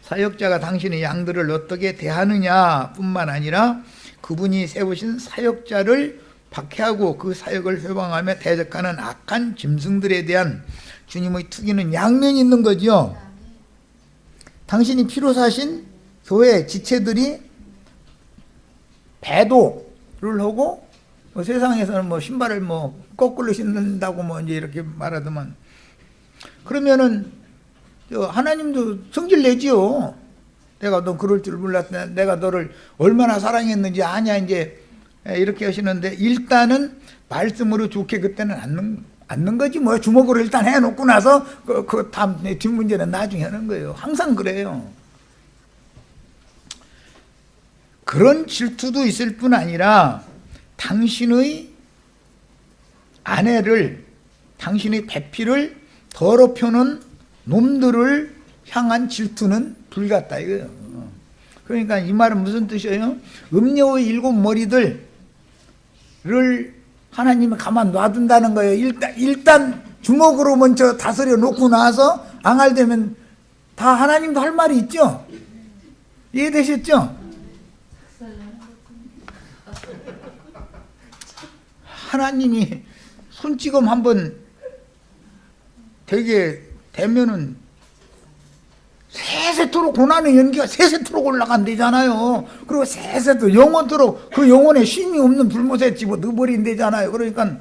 A: 사역자가 당신의 양들을 어떻게 대하느냐 뿐만 아니라 그분이 세우신 사역자를 박해하고 그 사역을 회방하며 대적하는 악한 짐승들에 대한 주님의 투기는 양면이 있는 거죠. 당신이 피로 사신 교회 지체들이 배도를 하고 세상에서는 뭐 신발을 뭐 거꾸로 신는다고 뭐 이제 이렇게 말하더만 그러면은 하나님도 성질 내지요. 내가 너 그럴 줄 몰랐다. 내가 너를 얼마나 사랑했는지 아냐 이제 이렇게 하시는데 일단은 말씀으로 좋게 그때는 않는 거지 뭐 주먹으로 일단 해놓고 나서 그 다음 뒷문제는 나중에 하는 거예요. 항상 그래요. 그런 질투도 있을 뿐 아니라 당신의 아내를 당신의 배필을 더럽혀놓은 놈들을 향한 질투는 불같다 이거예요. 그러니까 이 말은 무슨 뜻이에요? 음녀의 7머리들을 하나님이 가만 놔둔다는 거예요. 일단 주먹으로 먼저 다스려 놓고 나서 앙알되면 다 하나님도 할 말이 있죠? 이해되셨죠? 하나님이 손찌검 한번 되게 되면은 세세토록 고난의 연기가 세세토록 올라간대잖아요. 그리고 세세토록 영원토록 그 영혼에 쉼이 없는 불못에 집어 넣어버린대잖아요. 그러니까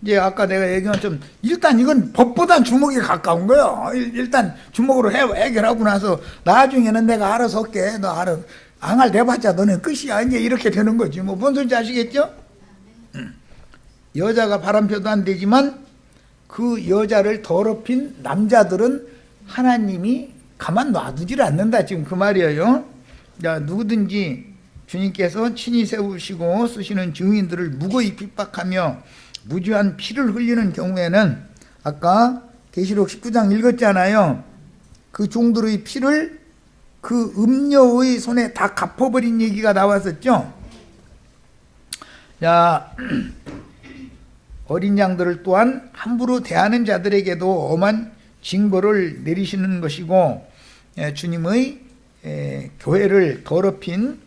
A: 이제 아까 내가 얘기한 것처럼 일단 이건 법보단 주먹에 가까운 거예요. 일단 주먹으로 해결하고 나서 나중에는 내가 알아서 할게. 너 알아. 앙알 대봤자 너는 끝이야. 이제 이렇게 되는 거지. 뭐 뭔 소리인지 아시겠죠? 여자가 바람펴도 안 되지만 그 여자를 더럽힌 남자들은 하나님이 가만 놔두질 않는다. 지금 그 말이에요. 자, 누구든지 주님께서 친히 세우시고 쓰시는 증인들을 무고히 핍박하며 무죄한 피를 흘리는 경우에는 아까 계시록 19장 읽었잖아요. 그 종들의 피를 그 음녀의 손에 다 갚아버린 얘기가 나왔었죠. 자, 어린 양들을 또한 함부로 대하는 자들에게도 엄한 징벌을 내리시는 것이고 주님의 교회를 더럽힌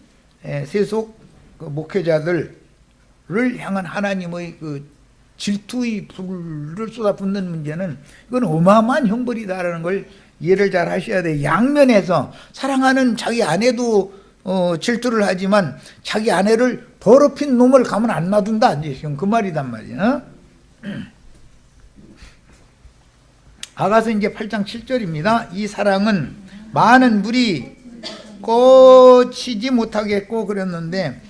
A: 세속 목회자들을 향한 하나님의 그 질투의 불을 쏟아붓는 문제는 이건 어마어마한 형벌이다라는 걸 이해를 잘 하셔야 돼요. 양면에서 사랑하는 자기 아내도 질투를 하지만 자기 아내를 더럽힌 놈을 가만 안 놔둔다. 이제 지금 그 말이단 말이야. 아가서 이제 8장 7절입니다. 이 사랑은 많은 물이 꺼치지 못하겠고 그랬는데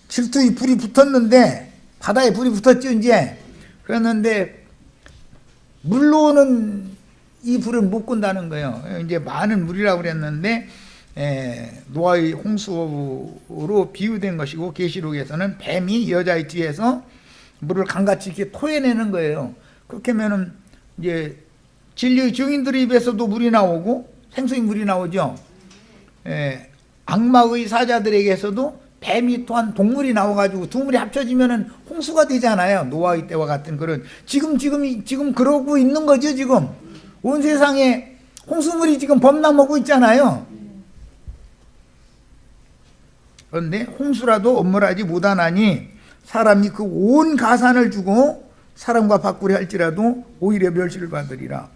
A: 질투의 불이 붙었는데 바다에 불이 붙었죠 이제. 그랬는데 물로는 이 불은 못 끈다는 거예요. 이제 많은 물이라고 그랬는데 노아의 홍수로 비유된 것이고 계시록에서는 뱀이 여자의 뒤에서 물을 강같이 이렇게 토해내는 거예요. 그렇게 하면은 이제 진리의 증인들의 입에서도 물이 나오고 생수의 물이 나오죠. 악마의 사자들에게서도 뱀이 또한 동물이 나와가지고 두 물이 합쳐지면은 홍수가 되잖아요. 노아의 때와 같은 그런 지금 그러고 있는 거죠. 지금 온 세상에 홍수물이 지금 범람하고 있잖아요. 그런데 홍수라도 엄물하지 못하나니 사람이 그 온 가산을 주고 사람과 바꾸려 할지라도 오히려 멸시를 받으리라.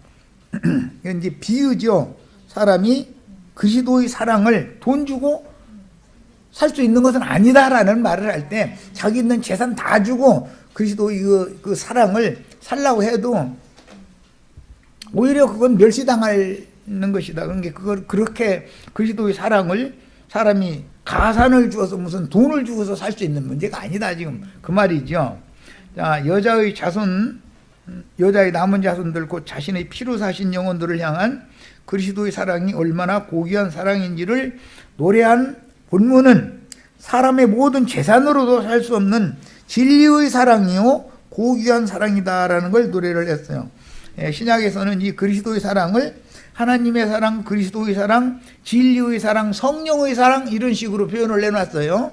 A: 이건 이제 비유죠. 사람이 그리스도의 사랑을 돈 주고 살 수 있는 것은 아니다라는 말을 할 때 자기 있는 재산 다 주고 그리스도의 그 사랑을 살라고 해도 오히려 그건 멸시당하는 것이다. 그러니까 그걸 그렇게 그리스도의 사랑을 사람이 가산을 주어서 무슨 돈을 주어서 살 수 있는 문제가 아니다. 지금 그 말이죠. 자, 여자의 남은 자손들 곧 자신의 피로 사신 영혼들을 향한 그리스도의 사랑이 얼마나 고귀한 사랑인지를 노래한 본문은 사람의 모든 재산으로도 살 수 없는 진리의 사랑이요 고귀한 사랑이다라는 걸 노래를 했어요. 신약에서는 이 그리스도의 사랑을 하나님의 사랑, 그리스도의 사랑, 진리의 사랑, 성령의 사랑 이런 식으로 표현을 해놨어요.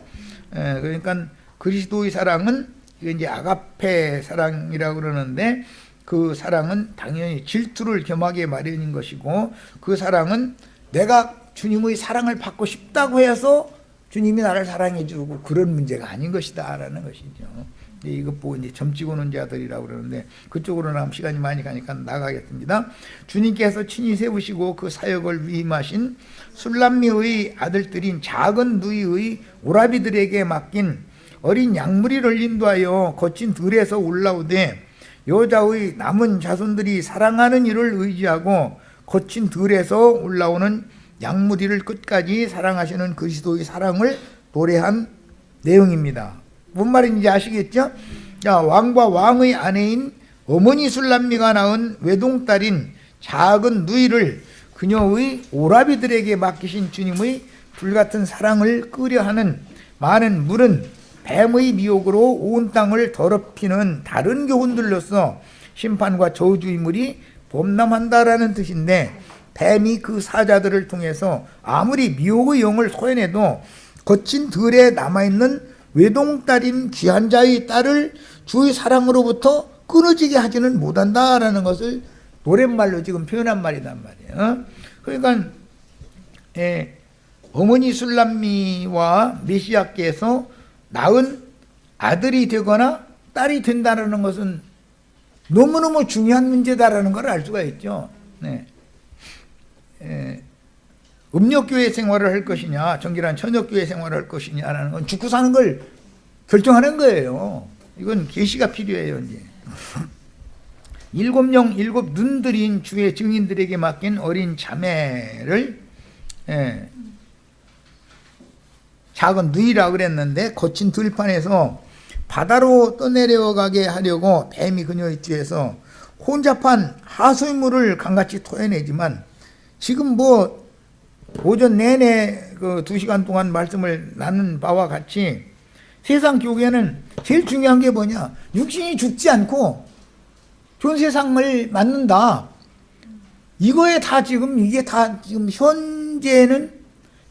A: 그러니까 그리스도의 사랑은 이제 아가페 사랑이라고 그러는데 그 사랑은 당연히 질투를 겸하게 마련인 것이고 그 사랑은 내가 주님의 사랑을 받고 싶다고 해서 주님이 나를 사랑해 주고 그런 문제가 아닌 것이다 라는 것이죠. 이것 보고 이제 점찍어 놓은 자들이라고 그러는데 그쪽으로 나가면 시간이 많이 가니까 나가겠습니다. 주님께서 친히 세우시고 그 사역을 위임하신 술람미의 아들들인 작은 누이의 오라비들에게 맡긴 어린 양무리를 인도하여 거친 들에서 올라오되 여자의 남은 자손들이 사랑하는 이를 의지하고 거친 들에서 올라오는 양무리를 끝까지 사랑하시는 그리스도의 사랑을 노래한 내용입니다. 뭔 말인지 아시겠죠? 자, 왕과 왕의 아내인 어머니 술람미가 낳은 외동딸인 작은 누이를 그녀의 오라비들에게 맡기신 주님의 불같은 사랑을 끄려하는 많은 물은 뱀의 미혹으로 온 땅을 더럽히는 다른 교훈들로서 심판과 저주의 물이 범람한다라는 뜻인데 뱀이 그 사자들을 통해서 아무리 미혹의 영을 소해내도 거친 들에 남아있는 외동딸인 귀한 자의 딸을 주의 사랑으로부터 끊어지게 하지는 못한다라는 것을 노랫말로 지금 표현한 말이란 말이에요. 그러니까 어머니 술람미와 메시아께서 낳은 아들이 되거나 딸이 된다는 것은 너무너무 중요한 문제다라는 걸 알 수가 있죠. 음력교회 생활을 할 것이냐 정결한 천역교회 생활을 할 것이냐라는 건 죽고 사는 걸 결정하는 거예요. 이건 계시가 필요해요. 이제 일곱 눈들인 주의 증인들에게 맡긴 어린 자매를 작은 누이라고 그랬는데 거친 들판에서 바다로 떠내려가게 하려고 뱀이 그녀의 뒤에서 혼잡한 하수인물을 강같이 토해내지만 지금 뭐 오전 내내 그 2시간 동안 말씀을 나눈 바와 같이 세상 교회는 제일 중요한 게 뭐냐? 육신이 죽지 않고 좋은 세상을 맞는다. 이거에 다 지금 이게 다 지금 현재는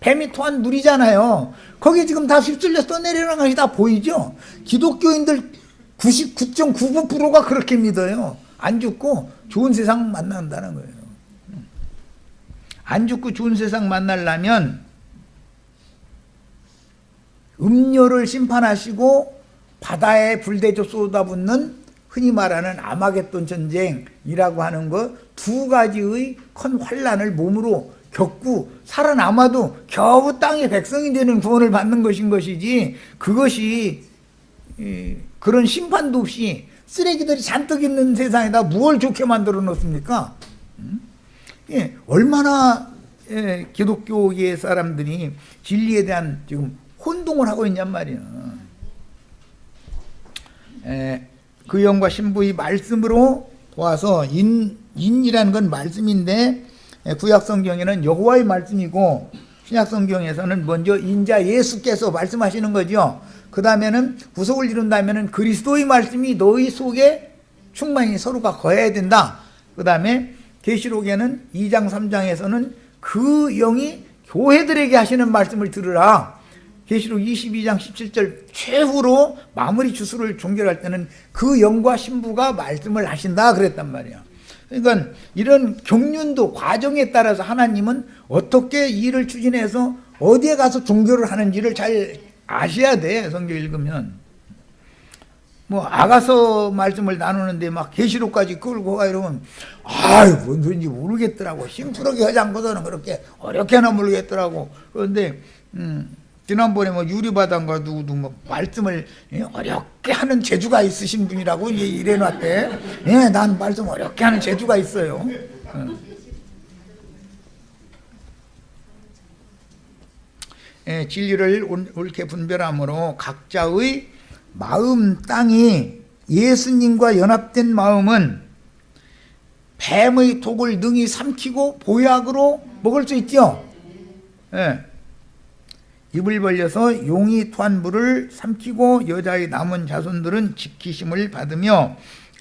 A: 뱀이 토한 물이잖아요. 거기에 지금 다 휩쓸려 떠내려가는 것이 다 보이죠? 기독교인들 99.99%가 그렇게 믿어요. 안 죽고 좋은 세상 만난다는 거예요. 안 죽고 좋은 세상 만나려면 음료를 심판하시고 바다에 불대져 쏟아붓는 흔히 말하는 아마겟돈 전쟁이라고 하는 것 두 가지의 큰 환란을 몸으로 겪고 살아남아도 겨우 땅의 백성이 되는 구원을 받는 것인 것이지 그것이 그런 심판도 없이 쓰레기들이 잔뜩 있는 세상에다 무엇을 좋게 만들어 놓습니까? 얼마나 기독교의 사람들이 진리에 대한 지금 혼동을 하고 있냔 말이야. 그 영과 신부의 말씀으로 도와서 인이라는 건 말씀인데 구약 성경에는 여호와의 말씀이고 신약 성경에서는 먼저 인자 예수께서 말씀하시는 거죠. 그 다음에는 구속을 이룬다면은 그리스도의 말씀이 너희 속에 충만히 서로가 거해야 된다. 그 다음에 계시록에는 2장 3장에서는 그 영이 교회들에게 하시는 말씀을 들으라. 계시록 22장 17절 최후로 마무리 주수를 종결할 때는 그 영과 신부가 말씀을 하신다 그랬단 말이야. 그러니까 이런 경륜도 과정에 따라서 하나님은 어떻게 일을 추진해서 어디에 가서 종교를 하는지를 잘 아셔야 돼. 성경 읽으면 뭐 아가서 말씀을 나누는데 막 계시록까지 끌고 가 이러면 뭔 소리인지 모르겠더라고. 심플하게 하지 않고서는 그렇게 어렵게나 모르겠더라고. 그런데 지난번에 뭐 유리바단가 누구도 뭐 말씀을 어렵게 하는 재주가 있으신 분이라고 이래놨대. 난 말씀 어렵게 하는 재주가 있어요. 진리를 옳게 분별함으로 각자의 마음 땅이 예수님과 연합된 마음은 뱀의 독을 능히 삼키고 보약으로 먹을 수 있죠. 입을 벌려서 용이 토한 물을 삼키고 여자의 남은 자손들은 지키심을 받으며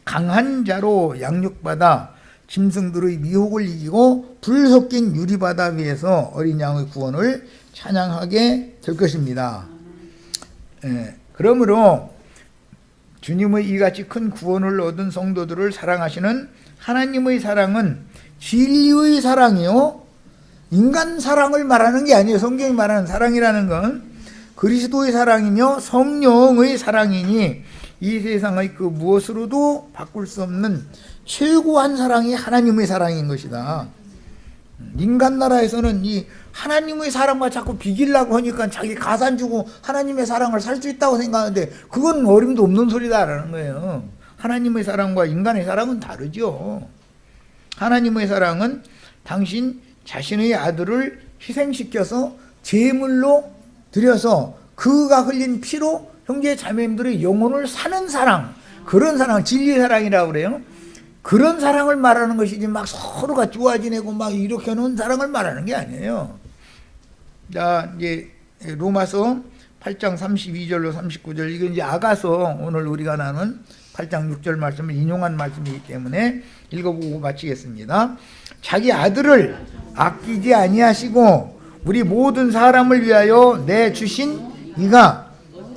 A: 강한 자로 양육받아 짐승들의 미혹을 이기고 불 섞인 유리바다 위에서 어린 양의 구원을 찬양하게 될 것입니다. 그러므로 주님의 이같이 큰 구원을 얻은 성도들을 사랑하시는 하나님의 사랑은 진리의 사랑이요 인간 사랑을 말하는 게 아니에요. 성경이 말하는 사랑이라는 건 그리스도의 사랑이며 성령의 사랑이니 이 세상의 그 무엇으로도 바꿀 수 없는 최고한 사랑이 하나님의 사랑인 것이다. 인간 나라에서는 이 하나님의 사랑과 자꾸 비기려고 하니까 자기 가산 주고 하나님의 사랑을 살 수 있다고 생각하는데 그건 어림도 없는 소리다라는 거예요. 하나님의 사랑과 인간의 사랑은 다르죠. 하나님의 사랑은 당신 자신의 아들을 희생시켜서 제물로 드려서 그가 흘린 피로 형제 자매님들의 영혼을 사는 사랑, 그런 사랑, 진리의 사랑이라고 그래요. 그런 사랑을 말하는 것이지 막 서로가 좋아 지내고 막 이렇게 하는 사랑을 말하는 게 아니에요. 자, 이제 로마서 8장 32절로 39절, 이건 이제 아가서 오늘 우리가 나눈 8장 6절 말씀을 인용한 말씀이기 때문에 읽어보고 마치겠습니다. 자기 아들을 아끼지 아니하시고 우리 모든 사람을 위하여 내주신 이가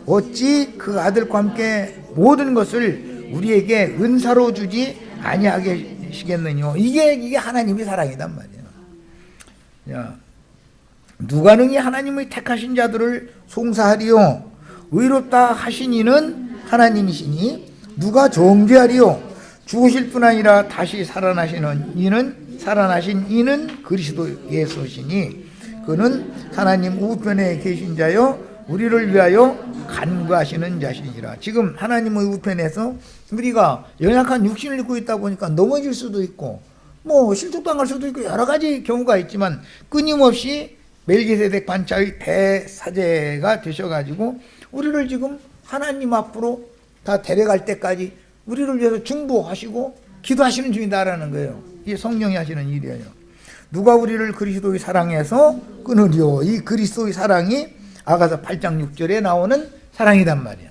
A: 어찌 그 아들과 함께 모든 것을 우리에게 은사로 주지 아니하시겠느냐. 이게 하나님의 사랑이단 말이에요. 야, 누가 능히 하나님의 택하신 자들을 송사하리요. 의롭다 하신 이는 하나님이시니 누가 정죄하리요. 죽으실 뿐 아니라 다시 살아나신 이는 그리스도 예수시니 그는 하나님 우편에 계신 자요 우리를 위하여 간구하시는 자시니라. 지금 하나님의 우편에서 우리가 연약한 육신을 입고 있다 보니까 넘어질 수도 있고 뭐 실족당할 수도 있고 여러 가지 경우가 있지만 끊임없이 멜기세덱 반차의 대사제가 되셔가지고 우리를 지금 하나님 앞으로 다 데려갈 때까지 우리를 위해서 중보하시고 기도하시는 중이다라는 거예요. 이게 성령이 하시는 일이에요. 누가 우리를 그리스도의 사랑에서 끊으리요. 이 그리스도의 사랑이 아가서 8장 6절에 나오는 사랑이단 말이야.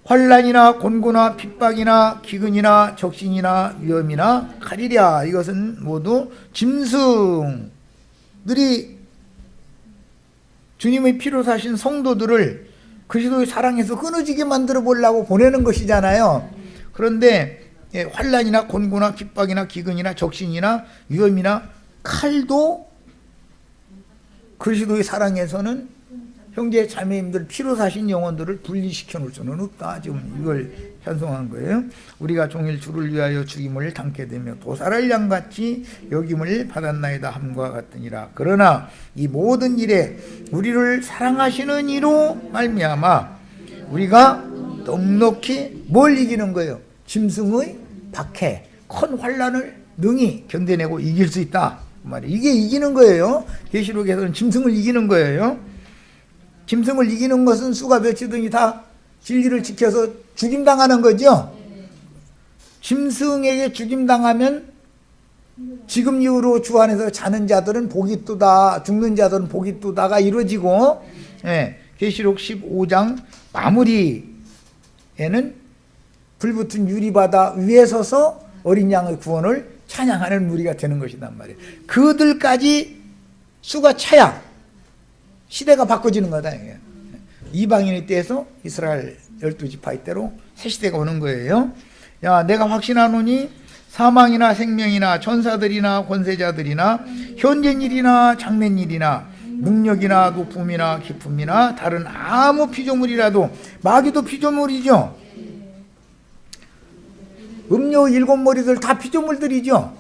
A: 환난이나 곤고나 핍박이나 기근이나 적신이나 위험이나 칼이랴. 이것은 모두 짐승들이 주님의 피로 사신 성도들을 그리스도의 사랑에서 끊어지게 만들어 보려고 보내는 것이잖아요. 그런데 환난이나 곤고나 핍박이나 기근이나 적신이나 위험이나 칼도 그리스도의 사랑에서는 형제 자매님들 피로 사신 영혼들을 분리시켜 놓을 수는 없다. 지금 이걸 찬송한 거예요. 우리가 종일 주를 위하여 죽임을 당케 되며 도살할 양같이 여김을 받았나이다 함과 같으니라. 그러나 이 모든 일에 우리를 사랑하시는 이로 말미암아 우리가 넉넉히 뭘 이기는 거예요? 짐승의 박해, 큰 환난을 능히 견뎌내고 이길 수 있다. 이게 이기는 거예요. 계시록에서는 짐승을 이기는 거예요. 짐승을 이기는 것은 수가 몇이든지 다 진리를 지켜서 죽임당하는 거죠. 짐승에게 죽임당하면 지금 이후로 주 안에서 자는 자들은 복이 뜨다, 죽는 자들은 복이 뜨다가 이루어지고, 계시록 15장 마무리에는 불붙은 유리바다 위에 서서 어린 양의 구원을 찬양하는 무리가 되는 것이란 말이에요. 그들까지 수가 차야 시대가 바꿔지는 거다. 이방인의 때에서 이스라엘 12지파의 때로 새 시대가 오는 거예요. 야, 내가 확신하노니 사망이나 생명이나 천사들이나 권세자들이나 현재일이나 장래일이나 능력이나 높음이나 깊음이나 다른 아무 피조물이라도, 마귀도 피조물이죠. 음료 7머리들 다 피조물들이죠.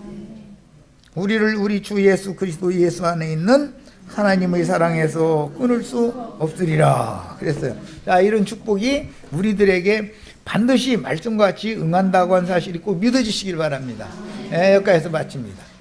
A: 우리를 우리 주 예수 그리스도 예수 안에 있는 하나님의 사랑에서 끊을 수 없으리라 그랬어요. 자, 이런 축복이 우리들에게 반드시 말씀과 같이 응한다고 한 사실이 꼭 믿어지시길 바랍니다. 여기까지서 마칩니다.